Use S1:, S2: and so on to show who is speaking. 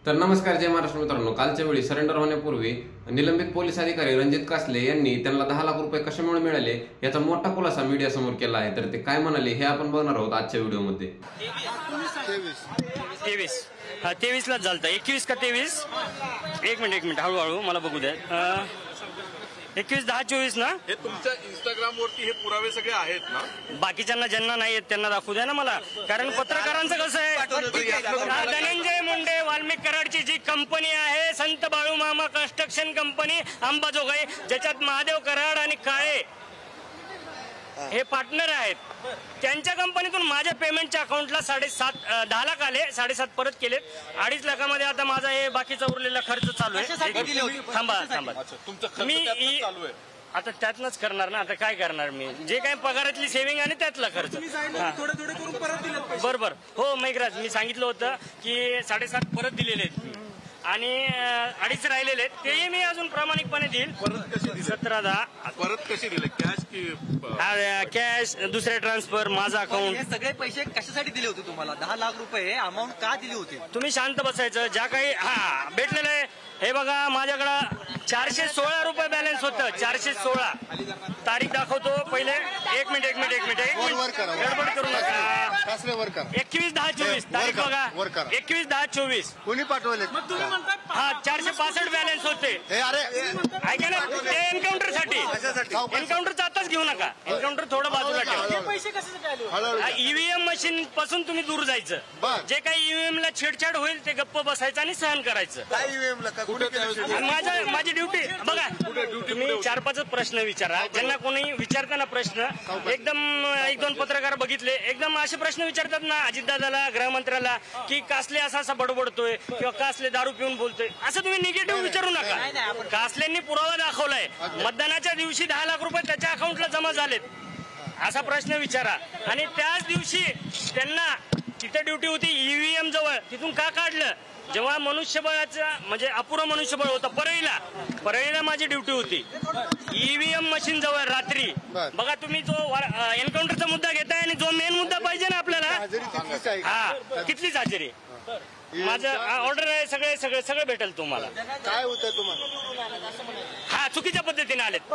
S1: तर नमस्कार, जय महाराष्ट्र मित्रांनो. कालच्या वेळी सरेंडर होण्यापूर्वी निलंबित पोलीस अधिकारी रणजित कासले यांनी त्यांना 10 लाख रुपये कशामुळे मिळाले याचा मोठा खुलासा मीडिया समोर केला आहे. तर ते काय म्हणाले हे आपण बघणार आहोत आजच्या व्हिडिओमध्ये.
S2: 23 लाच झालता. 21 का 23? एक मिनिट हळूहळू मला बघू द्या. 21/10/24 ना.
S3: हे तुमच्या इंस्टाग्राम वरती हे पुरावे सगळे आहेत ना.
S2: बाकीच्यांना ज्यांना नाही आहेत त्यांना दाखवू द्या ना मला. कारण पत्रकारांचं कसं आहे, धनंजय मुंडे वाल्मिक कराडची जी कंपनी आहे संत बाळूमामा कन्स्ट्रक्शन कंपनी अंबाजोगाई, ज्याच्यात महादेव कराड आणि काळे हे पार्टनर आहेत, त्यांच्या कंपनीतून माझ्या पेमेंटच्या अकाउंटला 10 लाख आले. 7.5 परत केलेत. 2.5 लाखामध्ये आता माझा हे बाकीचा उरलेला खर्च चालू आहे. थांबा मी आता त्यातनच करणार ना. आता काय करणार मी, जे काही पगारातली सेव्हिंग आणि त्यातला खर्च. बरोबर हो मेघराज, मी सांगितलं होतं की 7.5 परत दिलेले आहेत आणि 2.5 राहिलेले आहेत, तेही मी अजून प्रामाणिकपणे देईल. 17-10
S3: परत कशी दिले? कॅश की
S2: कॅश, दुसरे ट्रान्सफर, माझा अकाउंट.
S4: हे सगळे पैसे कशासाठी दिले होते तुम्हाला? 10 लाख रुपये अमाऊंट का दिली होती?
S2: तुम्ही शांत बसायचं. ज्या काही भेटलेलं आहे हे बघा, माझ्याकडं 416 रुपये बॅलन्स होतं. 416 तारीख दाखवतो पहिले. एक मिनिट गडबड करू नका. 21/10/24 तारीख बघा. 21/10/24
S4: कोणी पाठवले?
S2: 465 बॅलन्स होते. ऐका ना, ते एन्काउंटर साठी. एन्काउंटरचा आताच घेऊ नका. एन्काउंटर थोडं बाजूला ठेवा. ईव्हीएम मशीन पासून तुम्ही दूर जायचं. जे काही ईव्हीएम ला छेडछाड होईल ते गप्प बसायचं आणि सहन करायचं. माझी ड्युटी बघा. तुम्ही 4-5 प्रश्न विचारा. ज्यांना कोणी विचारताना प्रश्न एकदम 1-2 पत्रकार बघितले एकदम असे प्रश्न विचारतात ना अजितदादाला, गृहमंत्र्याला, की कासले असा बडबडतोय किंवा कासले दारू पिऊन बोलतोय, असं तुम्ही निगेटिव्ह विचारू नका. कासलेंनी पुरावा दाखवलाय. मतदानाच्या दिवशी 10 लाख रुपये त्याच्या अकाउंटला जमा झालेत असा प्रश्न विचारा. आणि त्याच दिवशी त्यांना तिथे ड्युटी होती ईव्हीएम जवळ, तिथून का काढलं? जेव्हा मनुष्यबळाचा म्हणजे अपुरं मनुष्यबळ होतं परळीला माझी ड्युटी होती. ईव्हीएम मशीन जवळ रात्री बघा. तुम्ही जो एन्काउंटरचा मुद्दा घेताय आणि जो मेन मुद्दा पाहिजे ना आपल्याला, कितलीच हजेरी. माझं ऑर्डर आहे, सगळे भेटेल तुम्हाला.
S4: काय होतं तुम्हाला?
S2: चुकीच्या पद्धतीने आलेत.